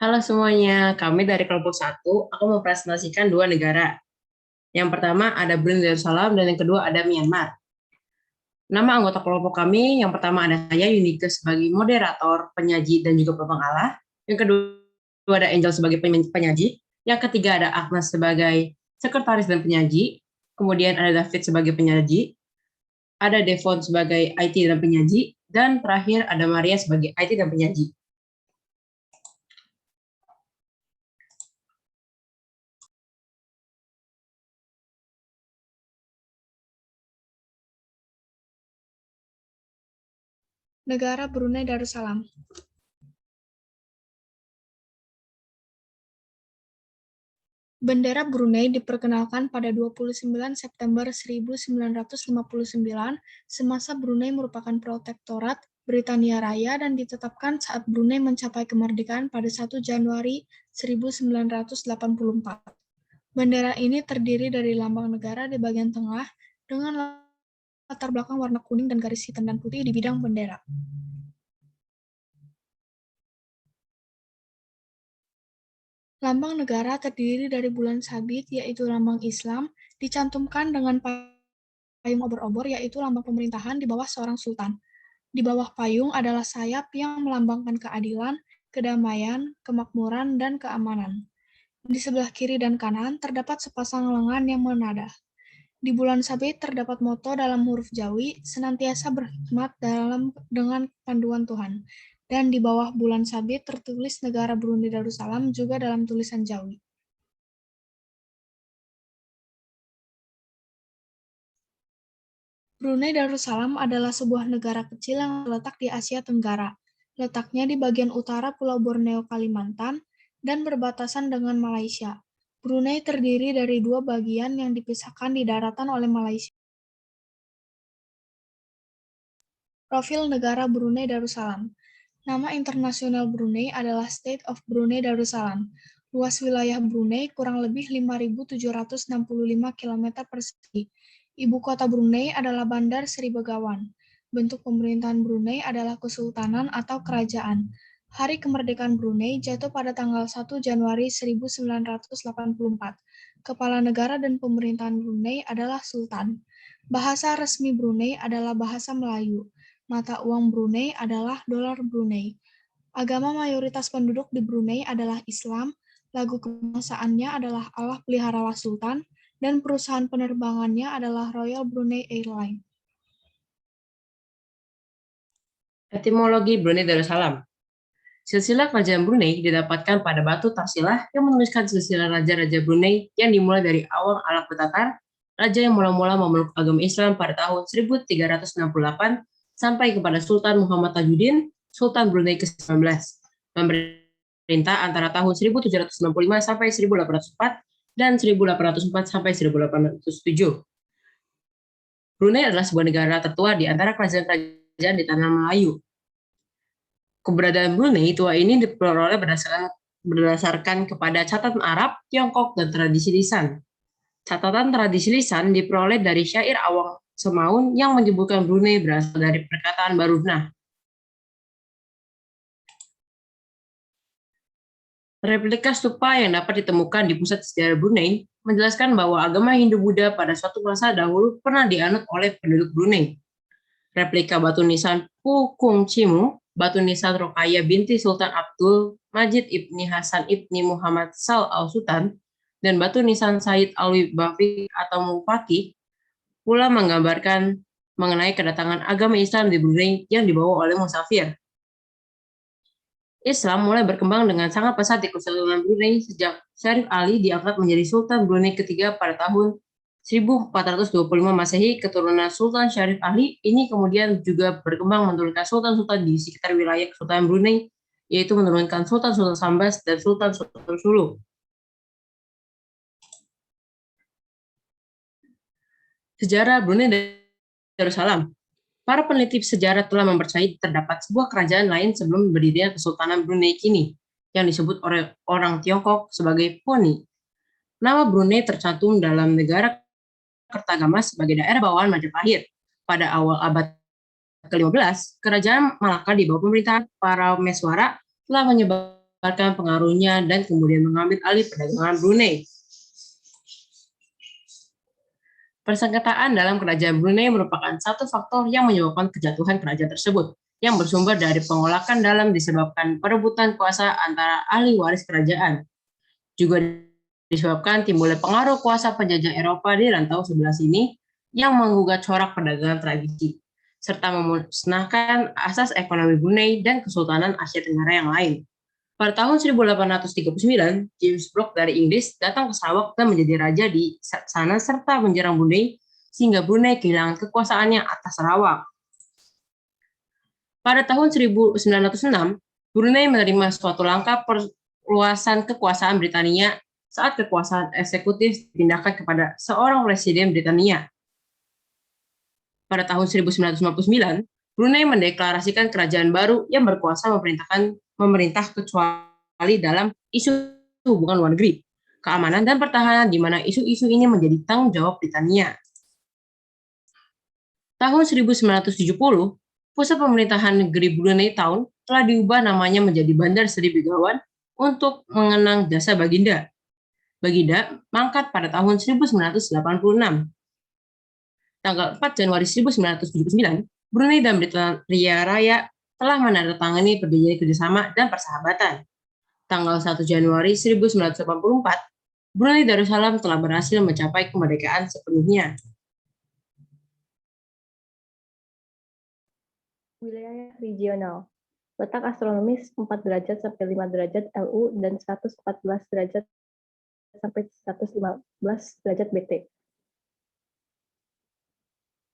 Halo semuanya, kami dari kelompok satu. Aku mempresentasikan dua negara. Yang pertama ada Brunei Darussalam dan yang kedua ada Myanmar. Nama anggota kelompok kami, yang pertama ada saya Yunike sebagai moderator, penyaji, dan juga pemengalah. Yang kedua ada Angel sebagai penyaji. Yang ketiga ada Agnes sebagai sekretaris dan penyaji. Kemudian ada David sebagai penyaji. Ada Devon sebagai IT dan penyaji. Dan terakhir ada Maria sebagai IT dan penyaji. Negara Brunei Darussalam. Bendera Brunei diperkenalkan pada 29 September 1959 semasa Brunei merupakan protektorat Britania Raya dan ditetapkan saat Brunei mencapai kemerdekaan pada 1 Januari 1984. Bendera ini terdiri dari lambang negara di bagian tengah dengan latar belakang warna kuning dan garis hitam dan putih di bidang bendera. Lambang negara terdiri dari bulan sabit, yaitu lambang Islam, dicantumkan dengan payung obor-obor, yaitu lambang pemerintahan di bawah seorang sultan. Di bawah payung adalah sayap yang melambangkan keadilan, kedamaian, kemakmuran, dan keamanan. Di sebelah kiri dan kanan terdapat sepasang lengan yang menada. Di bulan sabit terdapat moto dalam huruf Jawi, senantiasa berhikmat dengan panduan Tuhan. Dan di bawah bulan sabit tertulis negara Brunei Darussalam juga dalam tulisan Jawi. Brunei Darussalam adalah sebuah negara kecil yang terletak di Asia Tenggara. Letaknya di bagian utara Pulau Borneo, Kalimantan, dan berbatasan dengan Malaysia. Brunei terdiri dari dua bagian yang dipisahkan di daratan oleh Malaysia. Profil negara Brunei Darussalam. Nama internasional Brunei adalah State of Brunei Darussalam. Luas wilayah Brunei kurang lebih 5.765 km persegi. Ibu kota Brunei adalah Bandar Seri Begawan. Bentuk pemerintahan Brunei adalah kesultanan atau kerajaan. Hari kemerdekaan Brunei jatuh pada tanggal 1 Januari 1984. Kepala negara dan pemerintahan Brunei adalah Sultan. Bahasa resmi Brunei adalah bahasa Melayu. Mata uang Brunei adalah dolar Brunei. Agama mayoritas penduduk di Brunei adalah Islam, lagu kebangsaannya adalah Allah Peliharalah Sultan, dan perusahaan penerbangannya adalah Royal Brunei Airlines. Etimologi Brunei Darussalam. Silsilah Kerajaan Brunei didapatkan pada batu Tarsilah yang menuliskan silsilah raja-raja Brunei yang dimulai dari Awang Alak Betatar, raja yang mula-mula memeluk agama Islam pada tahun 1368 sampai kepada Sultan Muhammad Tajuddin, Sultan Brunei ke-19. Memerintah antara tahun 1795 sampai 1804 dan 1804 sampai 1807. Brunei adalah sebuah negara tertua di antara kerajaan-kerajaan di tanah Melayu. Keberadaan Brunei tua ini diperoleh berdasarkan kepada catatan Arab, Tiongkok, dan tradisi lisan. Catatan tradisi lisan diperoleh dari syair Awang Semaun yang menyebutkan Brunei berasal dari perkataan Barunah. Replika stupa yang dapat ditemukan di pusat sejarah Brunei menjelaskan bahwa agama Hindu-Buddha pada suatu masa dahulu pernah dianut oleh penduduk Brunei. Replika batu nisan Pukung Cimu, batu nisan Rokaya binti Sultan Abdul Majid Ibni Hasan Ibni Muhammad Sal al-Sultan, dan batu nisan Said Alwi Bafi atau Mupaki pula menggambarkan mengenai kedatangan agama Islam di Brunei yang dibawa oleh musafir. Islam mulai berkembang dengan sangat pesat di Kesultanan Brunei sejak Syarif Ali diangkat menjadi Sultan Brunei ketiga pada tahun 1425 Masehi. Keturunan Sultan Syarif Ali ini kemudian juga berkembang menurunkan sultan-sultan di sekitar wilayah Kesultanan Brunei, yaitu menurunkan Sultan-Sultan Sambas dan Sultan-Sultan Sulu. Sejarah Brunei Darussalam. Para peneliti sejarah telah mempercayai terdapat sebuah kerajaan lain sebelum berdirinya Kesultanan Brunei kini, yang disebut oleh orang Tiongkok sebagai Poni. Nama Brunei tercantum dalam negara Kertagama sebagai daerah bawahan Majapahit. Pada awal abad ke-15, kerajaan Malaka di bawah pemerintahan para Meswara telah menyebar menyebarkan pengaruhnya dan kemudian mengambil alih perdagangan Brunei. Persengketaan dalam kerajaan Brunei merupakan satu faktor yang menyebabkan kejatuhan kerajaan tersebut, yang bersumber dari pengolakan dalam disebabkan perebutan kuasa antara ahli waris kerajaan. Juga disebabkan timbulnya pengaruh kuasa penjajah Eropa di rantau sebelah sini yang menggugat corak perdagangan tradisi, serta memusnahkan asas ekonomi Brunei dan Kesultanan Asia Tenggara yang lain. Pada tahun 1839, James Brooke dari Inggris datang ke Sarawak dan menjadi raja di sana serta menyerang Brunei sehingga Brunei kehilangan kekuasaannya atas Sarawak. Pada tahun 1906, Brunei menerima suatu langkah perluasan kekuasaan Britania saat kekuasaan eksekutif dipindahkan kepada seorang presiden Britania. Pada tahun 1959, Brunei mendeklarasikan kerajaan baru yang berkuasa memerintah kecuali dalam isu hubungan luar negeri, keamanan dan pertahanan, di mana isu-isu ini menjadi tanggung jawab Britania. Tahun 1970, pusat pemerintahan negeri Brunei Town telah diubah namanya menjadi Bandar Seri Begawan untuk mengenang jasa Baginda. Baginda mangkat pada tahun 1986. Tanggal 4 Januari 1979, Brunei dan Britania Raya telah menandatangani perjanjian kerjasama dan persahabatan. Tanggal 1 Januari 1984, Brunei Darussalam telah berhasil mencapai kemerdekaan sepenuhnya. Wilayah regional. Letak astronomis 4 derajat sampai 5 derajat LU dan 114 derajat sampai 115 derajat BT.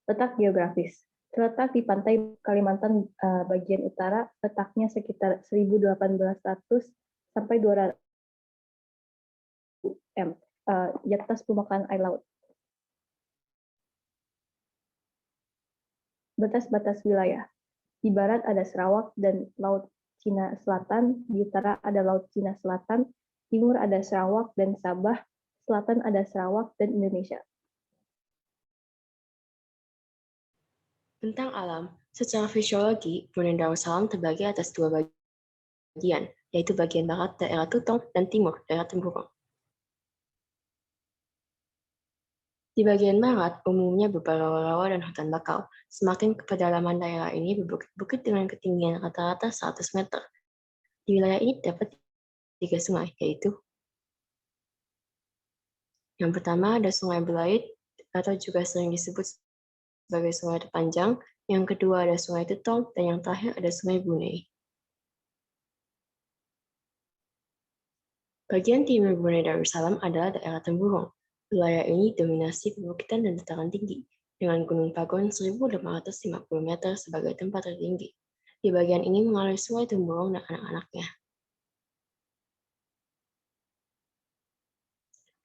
Letak geografis. Terletak di pantai Kalimantan bagian utara, letaknya sekitar 1.800 sampai 200 m di atas permukaan air laut. Batas-batas wilayah. Di barat ada Sarawak dan Laut Cina Selatan, di utara ada Laut Cina Selatan, timur ada Sarawak dan Sabah, selatan ada Sarawak dan Indonesia. Tentang alam, secara fisiologi, Brunei Darussalam terbagi atas dua bagian, yaitu bagian barat daerah Tutong dan timur daerah Temburong. Di bagian barat, umumnya berberawa-rawa dan hutan bakau. Semakin ke pedalaman daerah ini berbukit-bukit dengan ketinggian rata-rata 100 meter. Di wilayah ini terdapat 3 sungai, yaitu yang pertama ada Sungai Belait, atau juga sering disebut sebagai Sungai Terpanjang, yang kedua ada Sungai Tutong, dan yang terakhir ada Sungai Brunei. Bagian timur Brunei Darussalam adalah daerah Temburong. Wilayah ini dominasi perbukitan dan dataran tinggi, dengan Gunung Pagon 1.850 meter sebagai tempat tertinggi. Di bagian ini mengalir Sungai Temburong dan anak-anaknya.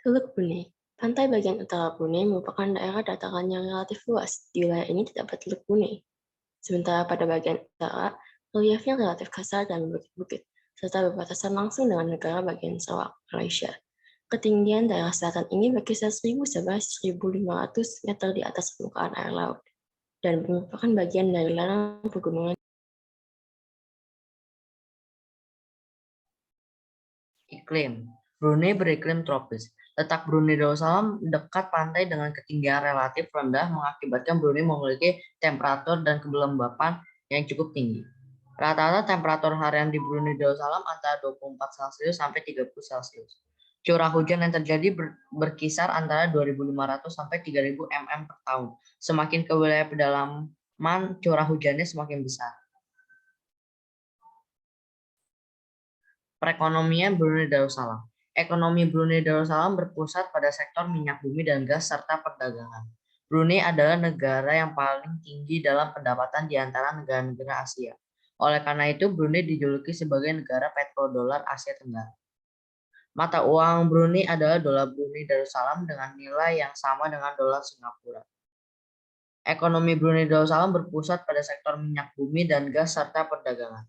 Teluk Brunei. Pantai bagian utara Brunei merupakan daerah dataran yang relatif luas. Di wilayah ini terdapat Teluk Brunei. Sementara pada bagian utara, reliefnya relatif kasar dan berbukit-bukit, serta berbatasan langsung dengan negara bagian Sarawak, Malaysia. Ketinggian daerah selatan ini berkisar 1.000–1.500 meter di atas permukaan air laut, dan merupakan bagian dari lereng pegunungan. Iklim. Brunei beriklim tropis. Letak Brunei Darussalam dekat pantai dengan ketinggian relatif rendah mengakibatkan Brunei memiliki temperatur dan kelembapan yang cukup tinggi. Rata-rata temperatur harian di Brunei Darussalam antara 24 Celcius sampai 30 Celcius. Curah hujan yang terjadi berkisar antara 2.500 sampai 3.000 mm per tahun. Semakin ke wilayah pedalaman, curah hujannya semakin besar. Perekonomian Brunei Darussalam. Ekonomi Brunei Darussalam berpusat pada sektor minyak bumi dan gas serta perdagangan. Brunei adalah negara yang paling tinggi dalam pendapatan di antara negara-negara Asia. Oleh karena itu, Brunei dijuluki sebagai negara petrodolar Asia Tenggara. Mata uang Brunei adalah dolar Brunei Darussalam dengan nilai yang sama dengan dolar Singapura. Ekonomi Brunei Darussalam berpusat pada sektor minyak bumi dan gas serta perdagangan.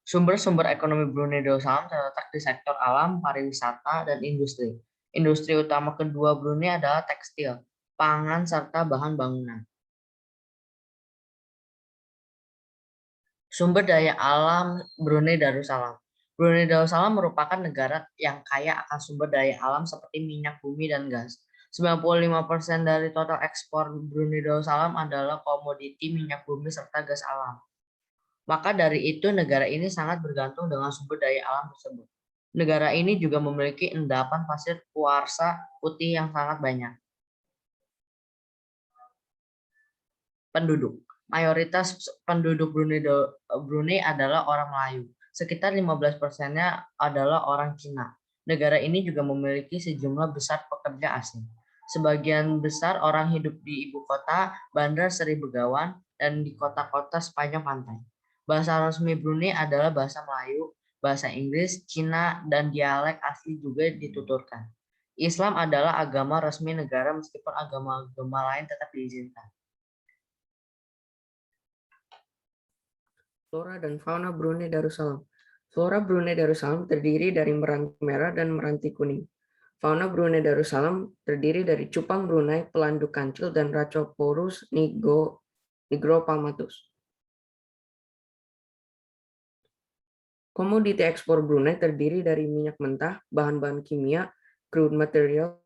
Sumber-sumber ekonomi Brunei Darussalam terletak di sektor alam, pariwisata, dan industri. Industri utama kedua Brunei adalah tekstil, pangan, serta bahan bangunan. Sumber daya alam Brunei Darussalam. Brunei Darussalam merupakan negara yang kaya akan sumber daya alam seperti minyak bumi dan gas. 95% dari total ekspor Brunei Darussalam adalah komoditi minyak bumi serta gas alam. Maka dari itu negara ini sangat bergantung dengan sumber daya alam tersebut. Negara ini juga memiliki endapan pasir kuarsa putih yang sangat banyak. Penduduk. Mayoritas penduduk Brunei adalah orang Melayu. Sekitar 15%-nya adalah orang Cina. Negara ini juga memiliki sejumlah besar pekerja asing. Sebagian besar orang hidup di ibu kota, Bandar Seri Begawan, dan di kota-kota sepanjang pantai. Bahasa resmi Brunei adalah bahasa Melayu, bahasa Inggris, Cina, dan dialek asli juga dituturkan. Islam adalah agama resmi negara meskipun agama-agama lain tetap diizinkan. Flora dan fauna Brunei Darussalam. Flora Brunei Darussalam terdiri dari meranti merah dan meranti kuning. Fauna Brunei Darussalam terdiri dari cupang Brunei, pelanduk kancil, dan Rhacoporus nigropalmatus. Komoditi ekspor Brunei terdiri dari minyak mentah, bahan-bahan kimia, crude materials,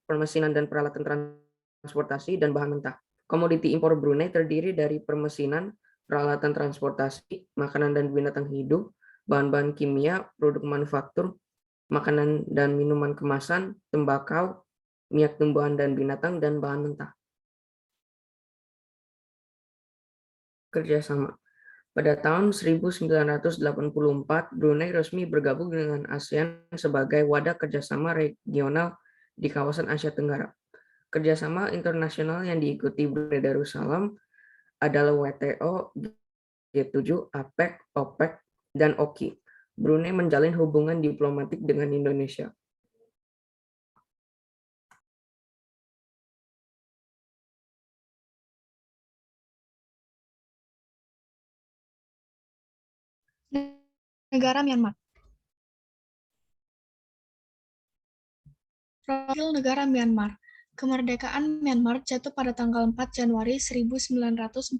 permesinan dan peralatan transportasi, dan bahan mentah. Komoditi impor Brunei terdiri dari permesinan, peralatan transportasi, makanan dan binatang hidup, bahan-bahan kimia, produk manufaktur, makanan dan minuman kemasan, tembakau, minyak tumbuhan dan binatang, dan bahan mentah. Kerjasama. Pada tahun 1984, Brunei resmi bergabung dengan ASEAN sebagai wadah kerjasama regional di kawasan Asia Tenggara. Kerjasama internasional yang diikuti Brunei Darussalam adalah WTO, G7, APEC, OPEC, dan OKI. Brunei menjalin hubungan diplomatik dengan Indonesia. Negara Myanmar. Profil negara Myanmar. Kemerdekaan Myanmar jatuh pada tanggal 4 Januari 1948.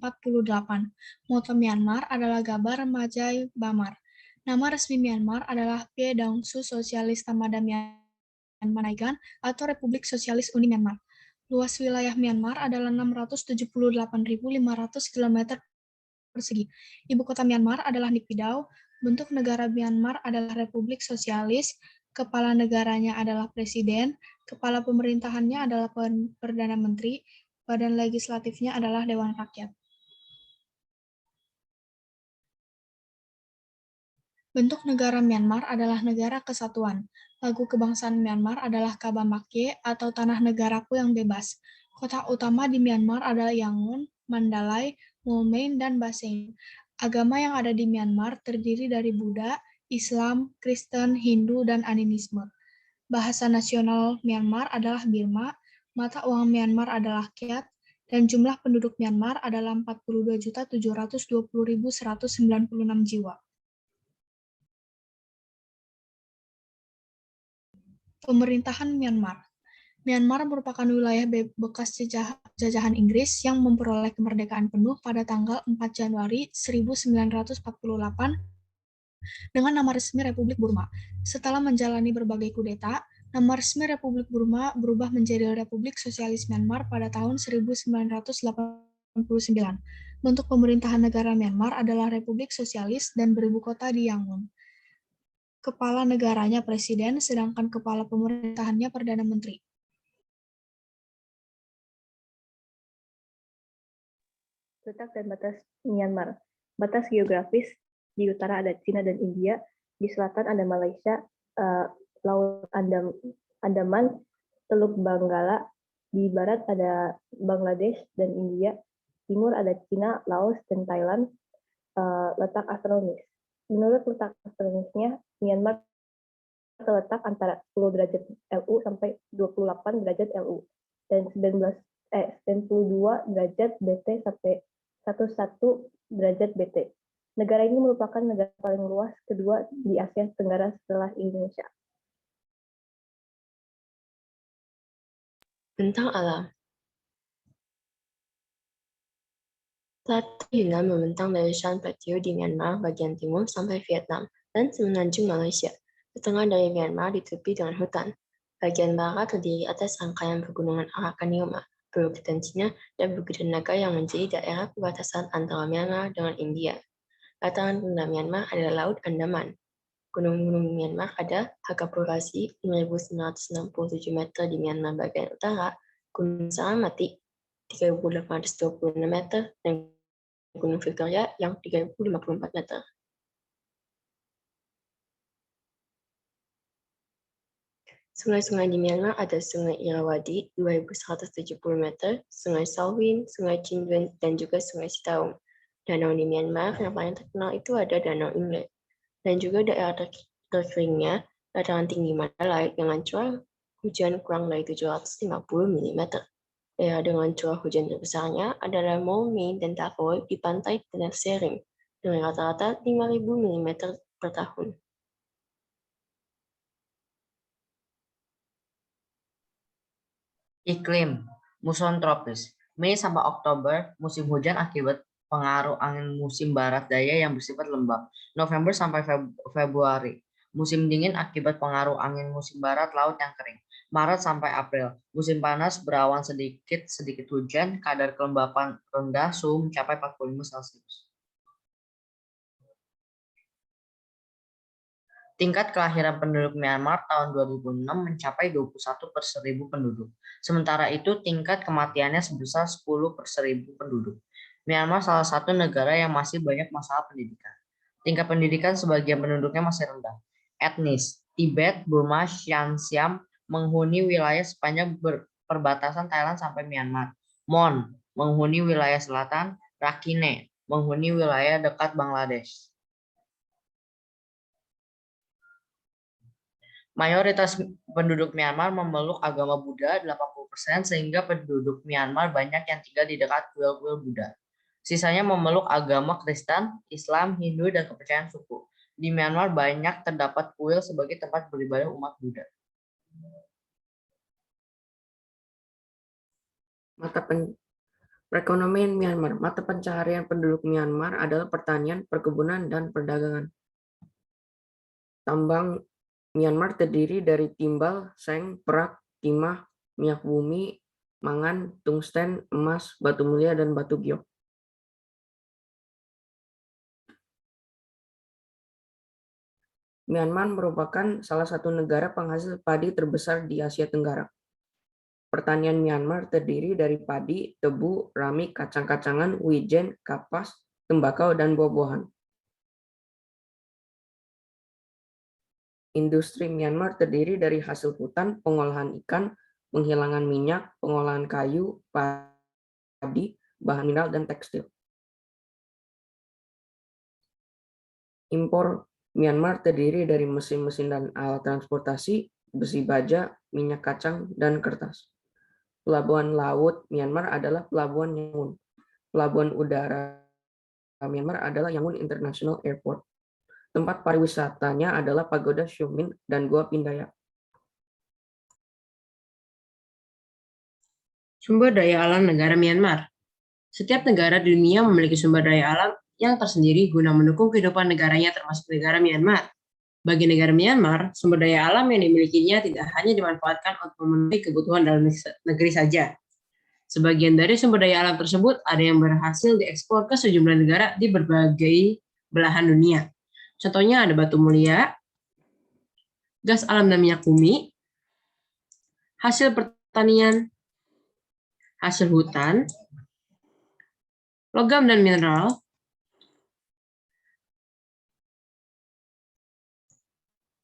Moto Myanmar adalah Gabar Majai Bamar. Nama resmi Myanmar adalah Phe Daung Su Sosialis Tamada Myanmar Naigan atau Republik Sosialis Uni Myanmar. Luas wilayah Myanmar adalah 678.500 km persegi. Ibu kota Myanmar adalah Naypyidaw. Bentuk negara Myanmar adalah Republik Sosialis. Kepala negaranya adalah Presiden. Kepala pemerintahannya adalah Perdana Menteri. Badan legislatifnya adalah Dewan Rakyat. Bentuk negara Myanmar adalah negara kesatuan. Lagu kebangsaan Myanmar adalah Kabamake atau Tanah Negaraku yang Bebas. Kota utama di Myanmar adalah Yangon, Mandalay, Moulmein, dan Basein. Agama yang ada di Myanmar terdiri dari Buddha, Islam, Kristen, Hindu, dan animisme. Bahasa nasional Myanmar adalah Birma, mata uang Myanmar adalah Kyat, dan jumlah penduduk Myanmar adalah 42.720.196 jiwa. Pemerintahan Myanmar. Myanmar merupakan wilayah bekas jajahan Inggris yang memperoleh kemerdekaan penuh pada tanggal 4 Januari 1948 dengan nama resmi Republik Burma. Setelah menjalani berbagai kudeta, nama resmi Republik Burma berubah menjadi Republik Sosialis Myanmar pada tahun 1989. Bentuk pemerintahan negara Myanmar adalah Republik Sosialis dan beribu kota di Yangon. Kepala negaranya Presiden, sedangkan kepala pemerintahannya Perdana Menteri. Letak dan batas Myanmar. Batas geografis, di utara ada Cina dan India, di selatan ada Malaysia, Laut Andaman, Teluk Benggala, di barat ada Bangladesh dan India, timur ada Cina, Laos, dan Thailand. Letak astronomis. Menurut letak astronomisnya, Myanmar terletak antara 10 derajat LU sampai 28 derajat LU dan 92 derajat BT sampai 11 derajat BT. Negara ini merupakan negara paling luas kedua di Asia Tenggara setelah Indonesia. Bentang alam. Tlatah Yunnan membentang dari Shan Plateau di Myanmar bagian timur sampai Vietnam, dan semenanjung Malaysia. Setengah dari Myanmar ditutupi dengan hutan. Bagian barat terdiri atas rangkaian pegunungan Arakanima, Bukit Cina, dan Bukit Naga yang menjadi daerah perbatasan antara Myanmar dengan India. Dataran rendah Myanmar adalah Laut Andaman. Gunung-gunung Myanmar ada Hakapurasi 5.967 meter di Myanmar bagian utara, Gunung Saramati 3.826 meter, dan Gunung Victoria yang 3.054 meter. Sungai-sungai di Myanmar ada Sungai Irrawaddy 2.170 meter, Sungai Salween, Sungai Chin Buen, dan juga Sungai Sitaung. Danau di Myanmar yang paling terkenal itu ada Danau Inlet. Dan juga daerah terkeringnya dataran tinggi Mandalay dengan curah hujan kurang dari 750 mm. Daerah dengan curah hujan terbesarnya adalah Moe, Main, dan Tavoy di pantai Tenere Sering dengan rata-rata 5.000 mm per tahun. Iklim, muson tropis. Mei sampai Oktober, musim hujan akibat pengaruh angin musim barat daya yang bersifat lembab. November sampai Februari, musim dingin akibat pengaruh angin musim barat laut yang kering. Maret sampai April, musim panas berawan sedikit hujan, kadar kelembapan rendah, suhu mencapai 45 Celcius. Tingkat kelahiran penduduk Myanmar tahun 2006 mencapai 21/1000 penduduk. Sementara itu, tingkat kematiannya sebesar 10/1000 penduduk. Myanmar salah satu negara yang masih banyak masalah pendidikan. Tingkat pendidikan sebagian penduduknya masih rendah. Etnis, Tibet, Burma, Xinjiang menghuni wilayah sepanjang perbatasan Thailand sampai Myanmar. Mon menghuni wilayah selatan, Rakhine menghuni wilayah dekat Bangladesh. Mayoritas penduduk Myanmar memeluk agama Buddha 80%, sehingga penduduk Myanmar banyak yang tinggal di dekat kuil-kuil Buddha. Sisanya memeluk agama Kristen, Islam, Hindu, dan kepercayaan suku. Di Myanmar banyak terdapat kuil sebagai tempat beribadah umat Buddha. Perekonomian Myanmar. Mata pencaharian penduduk Myanmar adalah pertanian, perkebunan, dan perdagangan. Tambang Myanmar terdiri dari timbal, seng, perak, timah, minyak bumi, mangan, tungsten, emas, batu mulia, dan batu giok. Myanmar merupakan salah satu negara penghasil padi terbesar di Asia Tenggara. Pertanian Myanmar terdiri dari padi, tebu, rami, kacang-kacangan, wijen, kapas, tembakau, dan buah-buahan. Industri Myanmar terdiri dari hasil hutan, pengolahan ikan, penghilangan minyak, pengolahan kayu, padi, bahan mineral, dan tekstil. Impor Myanmar terdiri dari mesin-mesin dan alat transportasi, besi baja, minyak kacang, dan kertas. Pelabuhan laut Myanmar adalah Pelabuhan Yangon. Pelabuhan udara Myanmar adalah Yangon International Airport. Tempat pariwisatanya adalah Pagoda Xiumin dan Gua Pindaya. Sumber daya alam negara Myanmar. Setiap negara di dunia memiliki sumber daya alam yang tersendiri guna mendukung kehidupan negaranya, termasuk negara Myanmar. Bagi negara Myanmar, sumber daya alam yang dimilikinya tidak hanya dimanfaatkan untuk memenuhi kebutuhan dalam negeri saja. Sebagian dari sumber daya alam tersebut ada yang berhasil diekspor ke sejumlah negara di berbagai belahan dunia. Contohnya ada batu mulia, gas alam dan minyak bumi, hasil pertanian, hasil hutan, logam dan mineral,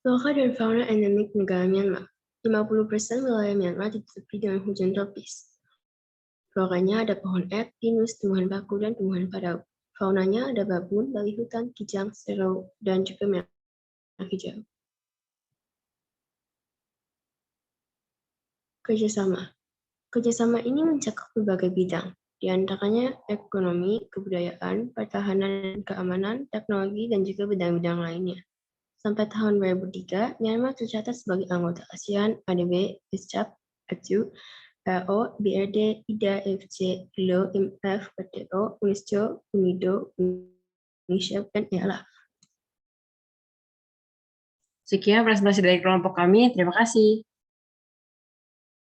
Flora dan fauna endemik negara Myanmar. 50% wilayah Myanmar ditutupi dengan hujan tropis. Floranya ada pohon ek, pinus, tumbuhan baku, dan tumbuhan padau. Faunanya ada babun, babi hutan, kijang, serau, dan juga merah hijau. Kerjasama. Kerjasama ini mencakup berbagai bidang, di antaranya ekonomi, kebudayaan, pertahanan dan keamanan, teknologi, dan juga bidang-bidang lainnya. Sampai tahun 2003, Myanmar tercatat sebagai anggota ASEAN, ADB, ISCAP, ACU, PAO, BRD, IDA, FC, ILO, IMF, WTO, UNESCO, UNIDO, UNICEF, dan ELA. Sekian presentasi dari kelompok kami. Terima kasih.